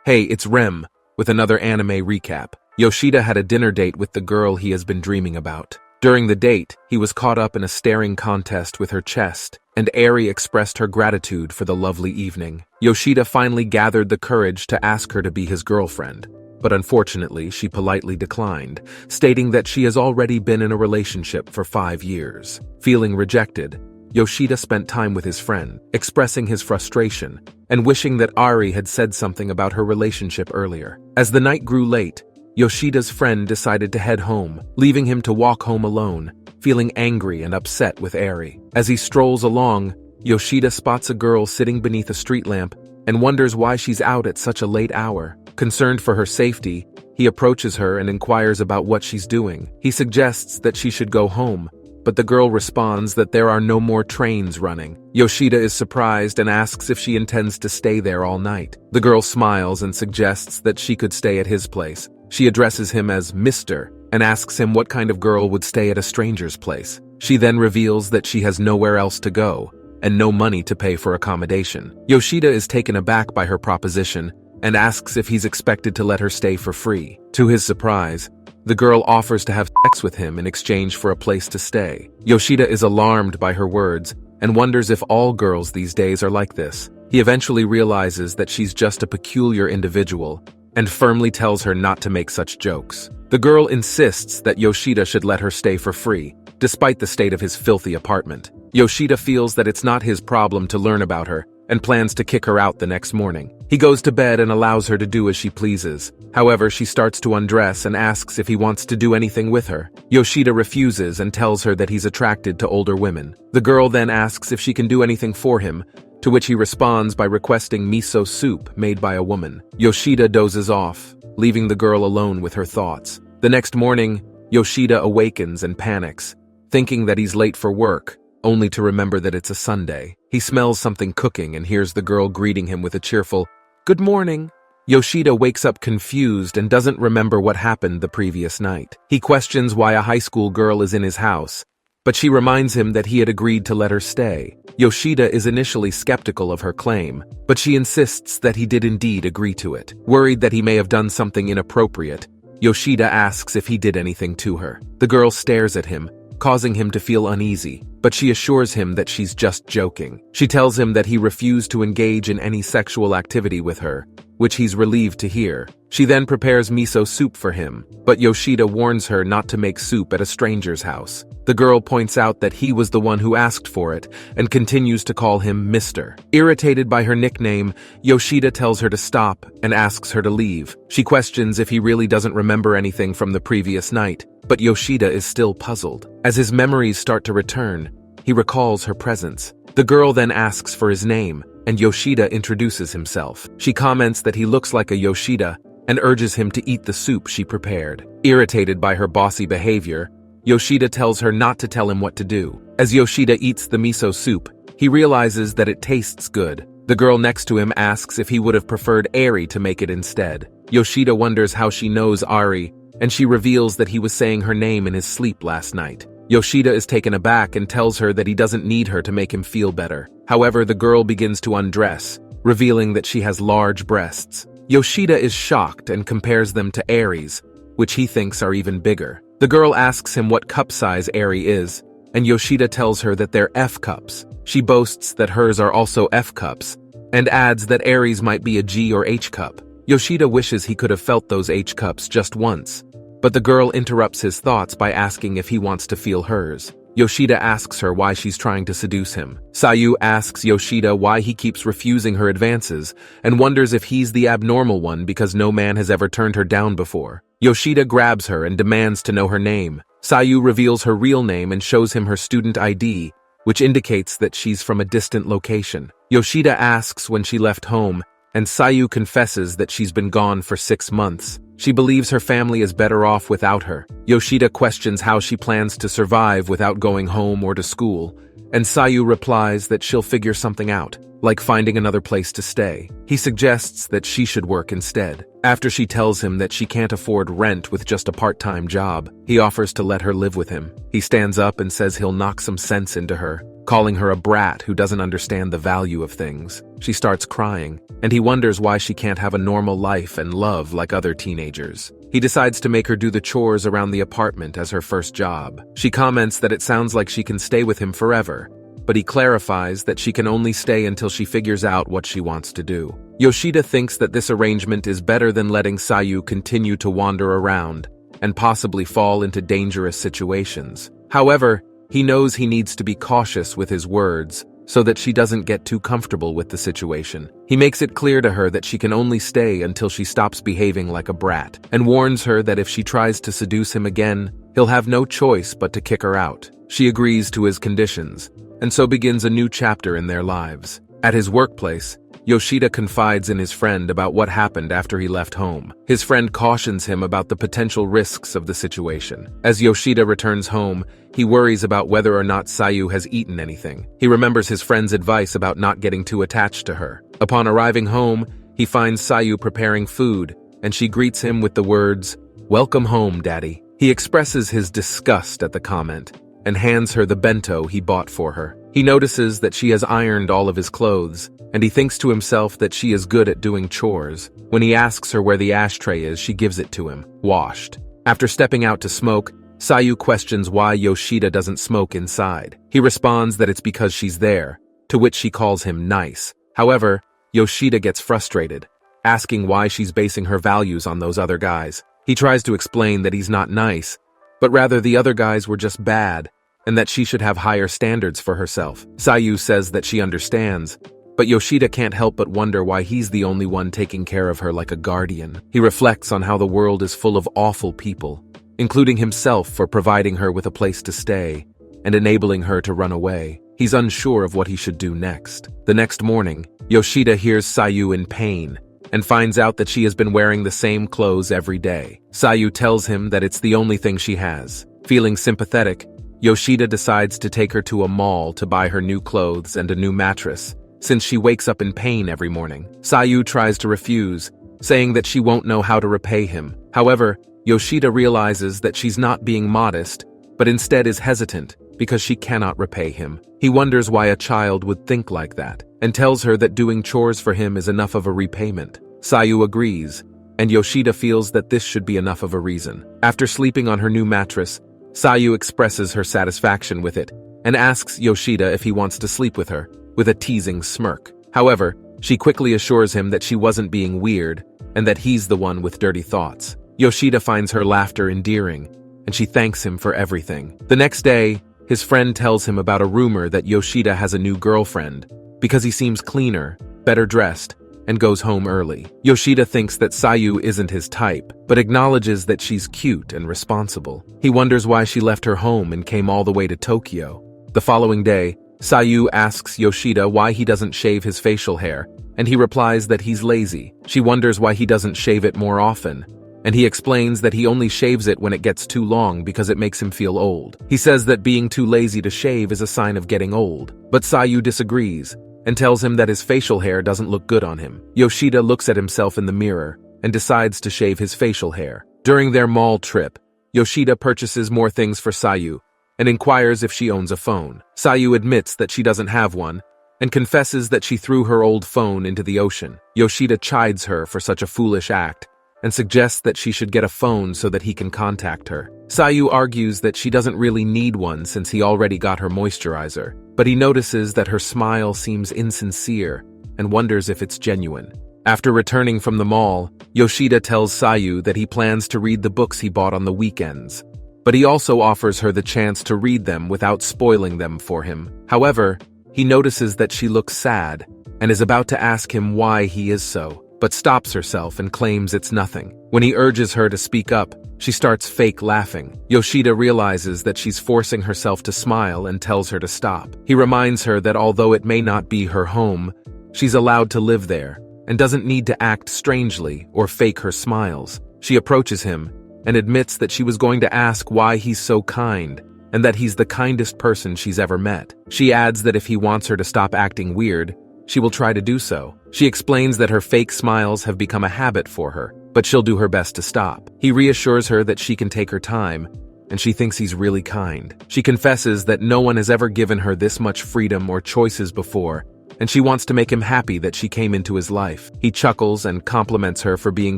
Hey, it's Rem, with another anime recap. Yoshida had a dinner date with the girl he has been dreaming about. During the date, he was caught up in a staring contest with her chest, and Airy expressed her gratitude for the lovely evening. Yoshida finally gathered the courage to ask her to be his girlfriend, but unfortunately, she politely declined, stating that she has already been in a relationship for 5 years. Feeling rejected, Yoshida spent time with his friend, expressing his frustration and wishing that Airy had said something about her relationship earlier. As the night grew late, Yoshida's friend decided to head home, leaving him to walk home alone, feeling angry and upset with Airy. As he strolls along, Yoshida spots a girl sitting beneath a street lamp and wonders why she's out at such a late hour. Concerned for her safety, he approaches her and inquires about what she's doing. He suggests that she should go home, but the girl responds that there are no more trains running. Yoshida is surprised and asks if she intends to stay there all night. The girl smiles and suggests that she could stay at his place. She addresses him as Mr. and asks him what kind of girl would stay at a stranger's place. She then reveals that she has nowhere else to go and no money to pay for accommodation. Yoshida is taken aback by her proposition and asks if he's expected to let her stay for free. To his surprise, the girl offers to have sex with him in exchange for a place to stay. Yoshida is alarmed by her words and wonders if all girls these days are like this. He eventually realizes that she's just a peculiar individual and firmly tells her not to make such jokes. The girl insists that Yoshida should let her stay for free, despite the state of his filthy apartment. Yoshida feels that it's not his problem to learn about her and plans to kick her out the next morning. He goes to bed and allows her to do as she pleases. However, she starts to undress and asks if he wants to do anything with her. Yoshida refuses and tells her that he's attracted to older women. The girl then asks if she can do anything for him, to which he responds by requesting miso soup made by a woman. Yoshida dozes off, leaving the girl alone with her thoughts. The next morning, Yoshida awakens and panics, thinking that he's late for work, only to remember that it's a Sunday. He smells something cooking and hears the girl greeting him with a cheerful, "Good morning." Yoshida wakes up confused and doesn't remember what happened the previous night. He questions why a high school girl is in his house, but she reminds him that he had agreed to let her stay. Yoshida is initially skeptical of her claim, but she insists that he did indeed agree to it. Worried that he may have done something inappropriate, Yoshida asks if he did anything to her. The girl stares at him, causing him to feel uneasy, but she assures him that she's just joking. She tells him that he refused to engage in any sexual activity with her, which he's relieved to hear. She then prepares miso soup for him, but Yoshida warns her not to make soup at a stranger's house. The girl points out that he was the one who asked for it and continues to call him Mr. Irritated by her nickname, Yoshida tells her to stop and asks her to leave. She questions if he really doesn't remember anything from the previous night, but Yoshida is still puzzled. As his memories start to return, he recalls her presence. The girl then asks for his name, and Yoshida introduces himself. She comments that he looks like a Yoshida and urges him to eat the soup she prepared. Irritated by her bossy behavior, Yoshida tells her not to tell him what to do. As Yoshida eats the miso soup, he realizes that it tastes good. The girl next to him asks if he would have preferred Airy to make it instead. Yoshida wonders how she knows Airy, and she reveals that he was saying her name in his sleep last night. Yoshida is taken aback and tells her that he doesn't need her to make him feel better. However, the girl begins to undress, revealing that she has large breasts. Yoshida is shocked and compares them to Airy's, which he thinks are even bigger. The girl asks him what cup size Airy is, and Yoshida tells her that they're F cups. She boasts that hers are also F cups, and adds that Airy's might be a G or H cup. Yoshida wishes he could have felt those H cups just once, but the girl interrupts his thoughts by asking if he wants to feel hers. Yoshida asks her why she's trying to seduce him. Sayu asks Yoshida why he keeps refusing her advances and wonders if he's the abnormal one because no man has ever turned her down before. Yoshida grabs her and demands to know her name. Sayu reveals her real name and shows him her student ID, which indicates that she's from a distant location. Yoshida asks when she left home, and Sayu confesses that she's been gone for 6 months. She believes her family is better off without her. Yoshida questions how she plans to survive without going home or to school, and Sayu replies that she'll figure something out, like finding another place to stay. He suggests that she should work instead. After she tells him that she can't afford rent with just a part-time job, he offers to let her live with him. He stands up and says he'll knock some sense into her, calling her a brat who doesn't understand the value of things. She starts crying, and he wonders why she can't have a normal life and love like other teenagers. He decides to make her do the chores around the apartment as her first job. She comments that it sounds like she can stay with him forever, but he clarifies that she can only stay until she figures out what she wants to do. Yoshida thinks that this arrangement is better than letting Sayu continue to wander around and possibly fall into dangerous situations. However, he knows he needs to be cautious with his words so that she doesn't get too comfortable with the situation. He makes it clear to her that she can only stay until she stops behaving like a brat, and warns her that if she tries to seduce him again, he'll have no choice but to kick her out. She agrees to his conditions, and so begins a new chapter in their lives. At his workplace, Yoshida confides in his friend about what happened after he left home. His friend cautions him about the potential risks of the situation. As Yoshida returns home, he worries about whether or not Sayu has eaten anything. He remembers his friend's advice about not getting too attached to her. Upon arriving home, he finds Sayu preparing food, and she greets him with the words, "Welcome home, Daddy." He expresses his disgust at the comment and hands her the bento he bought for her. He notices that she has ironed all of his clothes, and he thinks to himself that she is good at doing chores. When he asks her where the ashtray is, she gives it to him, washed. After stepping out to smoke, Sayu questions why Yoshida doesn't smoke inside. He responds that it's because she's there, to which she calls him nice. However, Yoshida gets frustrated, asking why she's basing her values on those other guys. He tries to explain that he's not nice, but rather the other guys were just bad, and that she should have higher standards for herself. Sayu says that she understands, but Yoshida can't help but wonder why he's the only one taking care of her like a guardian. He reflects on how the world is full of awful people, including himself for providing her with a place to stay and enabling her to run away. He's unsure of what he should do next. The next morning, Yoshida hears Sayu in pain and finds out that she has been wearing the same clothes every day. Sayu tells him that it's the only thing she has. Feeling sympathetic, Yoshida decides to take her to a mall to buy her new clothes and a new mattress, since she wakes up in pain every morning. Sayu tries to refuse, saying that she won't know how to repay him. However, Yoshida realizes that she's not being modest, but instead is hesitant because she cannot repay him. He wonders why a child would think like that, and tells her that doing chores for him is enough of a repayment. Sayu agrees, and Yoshida feels that this should be enough of a reason. After sleeping on her new mattress, Sayu expresses her satisfaction with it, and asks Yoshida if he wants to sleep with her, with a teasing smirk. However, she quickly assures him that she wasn't being weird, and that he's the one with dirty thoughts. Yoshida finds her laughter endearing, and she thanks him for everything. The next day, his friend tells him about a rumor that Yoshida has a new girlfriend, because he seems cleaner, better dressed, and goes home early. Yoshida thinks that Sayu isn't his type, but acknowledges that she's cute and responsible. He wonders why she left her home and came all the way to Tokyo. The following day, Sayu asks Yoshida why he doesn't shave his facial hair, and he replies that he's lazy. She wonders why he doesn't shave it more often, and he explains that he only shaves it when it gets too long because it makes him feel old. He says that being too lazy to shave is a sign of getting old, but Sayu disagrees and tells him that his facial hair doesn't look good on him. Yoshida looks at himself in the mirror and decides to shave his facial hair. During their mall trip, Yoshida purchases more things for Sayu and inquires if she owns a phone. Sayu admits that she doesn't have one and confesses that she threw her old phone into the ocean. Yoshida chides her for such a foolish act and suggests that she should get a phone so that he can contact her. Sayu argues that she doesn't really need one since he already got her moisturizer, but he notices that her smile seems insincere and wonders if it's genuine. After returning from the mall, Yoshida tells Sayu that he plans to read the books he bought on the weekends, but he also offers her the chance to read them without spoiling them for him. However, he notices that she looks sad and is about to ask him why he is so, but stops herself and claims it's nothing. When he urges her to speak up, she starts fake laughing. Yoshida realizes that she's forcing herself to smile and tells her to stop. He reminds her that although it may not be her home, she's allowed to live there and doesn't need to act strangely or fake her smiles. She approaches him and admits that she was going to ask why he's so kind and that he's the kindest person she's ever met. She adds that if he wants her to stop acting weird, she will try to do so. She explains that her fake smiles have become a habit for her, but she'll do her best to stop. He reassures her that she can take her time, and she thinks he's really kind. She confesses that no one has ever given her this much freedom or choices before, and she wants to make him happy that she came into his life. He chuckles and compliments her for being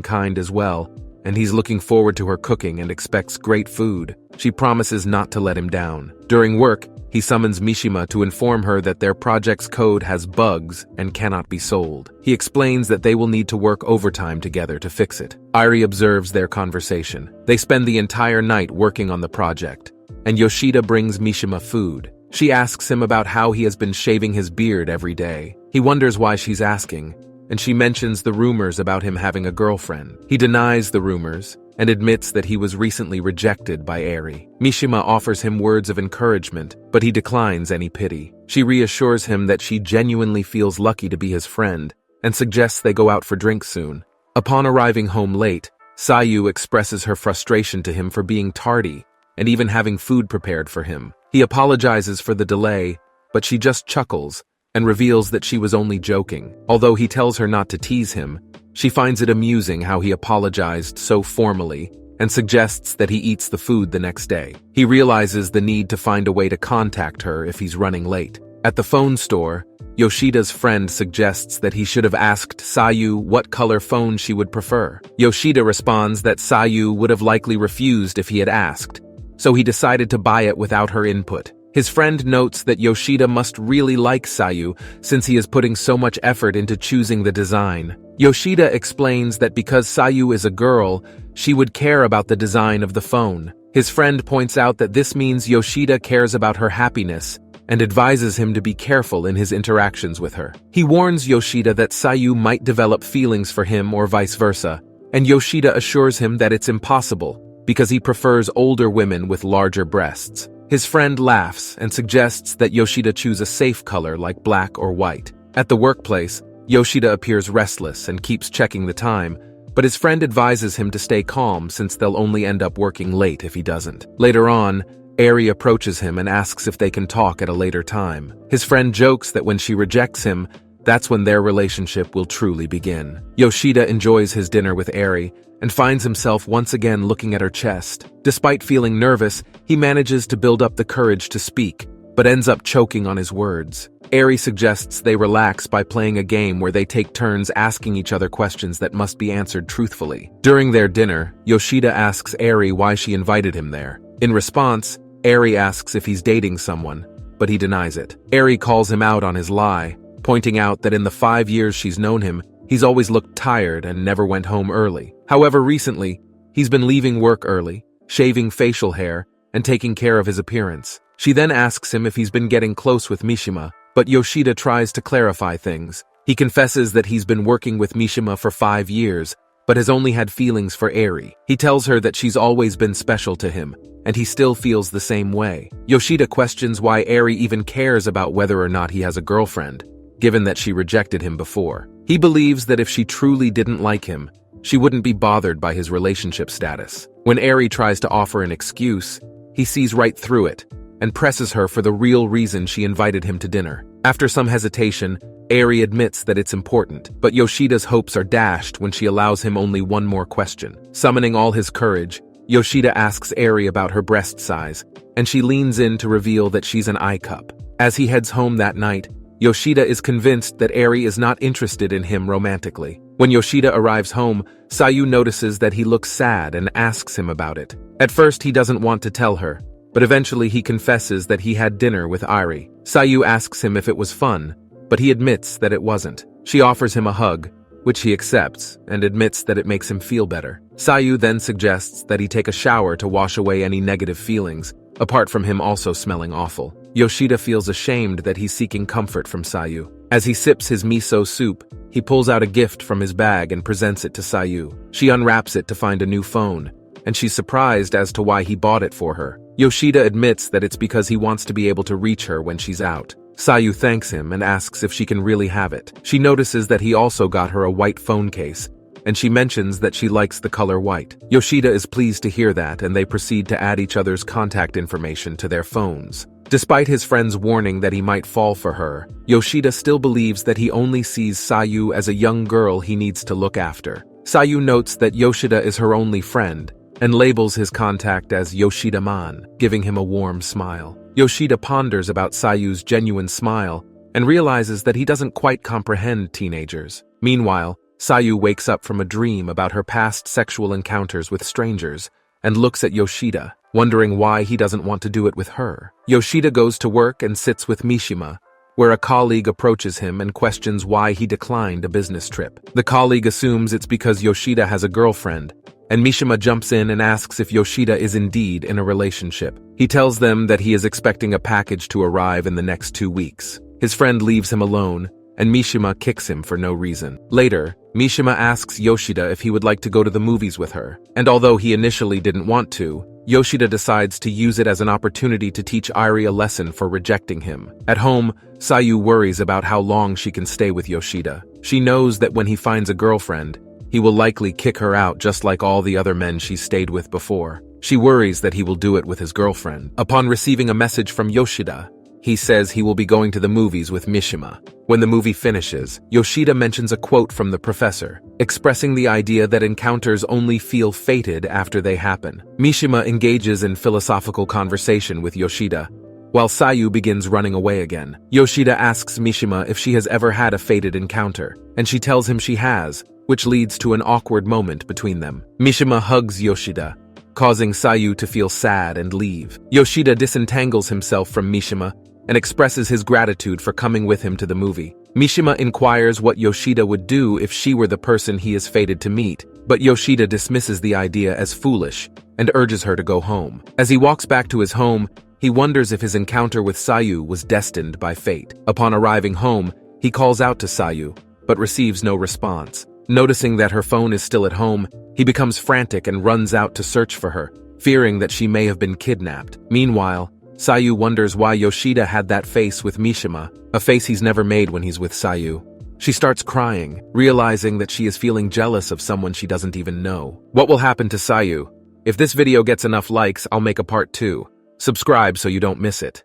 kind as well, and he's looking forward to her cooking and expects great food. She promises not to let him down. During work, he summons Mishima to inform her that their project's code has bugs and cannot be sold. He explains that they will need to work overtime together to fix it. Airy observes their conversation. They spend the entire night working on the project, and Yoshida brings Mishima food. She asks him about how he has been shaving his beard every day. He wonders why she's asking, and she mentions the rumors about him having a girlfriend. He denies the rumors and admits that he was recently rejected by Airy. Mishima offers him words of encouragement, but he declines any pity. She reassures him that she genuinely feels lucky to be his friend and suggests they go out for drinks soon. Upon arriving home late, Sayu expresses her frustration to him for being tardy and even having food prepared for him. He apologizes for the delay, but she just chuckles and reveals that she was only joking. Although he tells her not to tease him, she finds it amusing how he apologized so formally and suggests that he eats the food the next day. He realizes the need to find a way to contact her if he's running late. At the phone store, Yoshida's friend suggests that he should have asked Sayu what color phone she would prefer. Yoshida responds that Sayu would have likely refused if he had asked, so he decided to buy it without her input. His friend notes that Yoshida must really like Sayu since he is putting so much effort into choosing the design. Yoshida explains that because Sayu is a girl, she would care about the design of the phone. His friend points out that this means Yoshida cares about her happiness and advises him to be careful in his interactions with her. He warns Yoshida that Sayu might develop feelings for him or vice versa, and Yoshida assures him that it's impossible because he prefers older women with larger breasts. His friend laughs and suggests that Yoshida choose a safe color like black or white. At the workplace, Yoshida appears restless and keeps checking the time, but his friend advises him to stay calm since they'll only end up working late if he doesn't. Later on, Airy approaches him and asks if they can talk at a later time. His friend jokes that when she rejects him, that's when their relationship will truly begin. Yoshida enjoys his dinner with Airy and finds himself once again looking at her chest. Despite feeling nervous, he manages to build up the courage to speak, but ends up choking on his words. Airy suggests they relax by playing a game where they take turns asking each other questions that must be answered truthfully. During their dinner, Yoshida asks Airy why she invited him there. In response, Airy asks if he's dating someone, but he denies it. Airy calls him out on his lie, pointing out that in the 5 years she's known him, he's always looked tired and never went home early. However, recently, he's been leaving work early, shaving facial hair, and taking care of his appearance. She then asks him if he's been getting close with Mishima, but Yoshida tries to clarify things. He confesses that he's been working with Mishima for 5 years, but has only had feelings for Airy. He tells her that she's always been special to him, and he still feels the same way. Yoshida questions why Airy even cares about whether or not he has a girlfriend, given that she rejected him before. He believes that if she truly didn't like him, she wouldn't be bothered by his relationship status. When Airy tries to offer an excuse, he sees right through it and presses her for the real reason she invited him to dinner. After some hesitation, Airy admits that it's important, but Yoshida's hopes are dashed when she allows him only one more question. Summoning all his courage, Yoshida asks Airy about her breast size, and she leans in to reveal that she's an I cup. As he heads home that night, Yoshida is convinced that Airy is not interested in him romantically. When Yoshida arrives home, Sayu notices that he looks sad and asks him about it. At first, he doesn't want to tell her, but eventually he confesses that he had dinner with Airy. Sayu asks him if it was fun, but he admits that it wasn't. She offers him a hug, which he accepts, and admits that it makes him feel better. Sayu then suggests that he take a shower to wash away any negative feelings, apart from him also smelling awful. Yoshida feels ashamed that he's seeking comfort from Sayu. As he sips his miso soup, he pulls out a gift from his bag and presents it to Sayu. She unwraps it to find a new phone, and she's surprised as to why he bought it for her. Yoshida admits that it's because he wants to be able to reach her when she's out. Sayu thanks him and asks if she can really have it. She notices that he also got her a white phone case, and she mentions that she likes the color white. Yoshida is pleased to hear that, and they proceed to add each other's contact information to their phones. Despite his friend's warning that he might fall for her, Yoshida still believes that he only sees Sayu as a young girl he needs to look after. Sayu notes that Yoshida is her only friend, and labels his contact as Yoshida-man, giving him a warm smile. Yoshida ponders about Sayu's genuine smile and realizes that he doesn't quite comprehend teenagers. Meanwhile, Sayu wakes up from a dream about her past sexual encounters with strangers and looks at Yoshida, wondering why he doesn't want to do it with her. Yoshida goes to work and sits with Mishima, where a colleague approaches him and questions why he declined a business trip. The colleague assumes it's because Yoshida has a girlfriend, and Mishima jumps in and asks if Yoshida is indeed in a relationship. He tells them that he is expecting a package to arrive in the next 2 weeks. His friend leaves him alone, and Mishima kicks him for no reason. Later, Mishima asks Yoshida if he would like to go to the movies with her, and although he initially didn't want to, Yoshida decides to use it as an opportunity to teach Airy a lesson for rejecting him. At home, Sayu worries about how long she can stay with Yoshida. She knows that when he finds a girlfriend, he will likely kick her out just like all the other men she's stayed with before. She worries that he will do it with his girlfriend. Upon receiving a message from Yoshida, he says he will be going to the movies with Mishima. When the movie finishes, Yoshida mentions a quote from the professor, expressing the idea that encounters only feel fated after they happen. Mishima engages in philosophical conversation with Yoshida, while Sayu begins running away again. Yoshida asks Mishima if she has ever had a fated encounter, and she tells him she has, which leads to an awkward moment between them. Mishima hugs Yoshida, causing Sayu to feel sad and leave. Yoshida disentangles himself from Mishima and expresses his gratitude for coming with him to the movie. Mishima inquires what Yoshida would do if she were the person he is fated to meet, but Yoshida dismisses the idea as foolish and urges her to go home. As he walks back to his home, he wonders if his encounter with Sayu was destined by fate. Upon arriving home, he calls out to Sayu, but receives no response. Noticing that her phone is still at home, he becomes frantic and runs out to search for her, fearing that she may have been kidnapped. Meanwhile, Sayu wonders why Yoshida had that face with Mishima, a face he's never made when he's with Sayu. She starts crying, realizing that she is feeling jealous of someone she doesn't even know. What will happen to Sayu? If this video gets enough likes, I'll make a part 2. Subscribe so you don't miss it.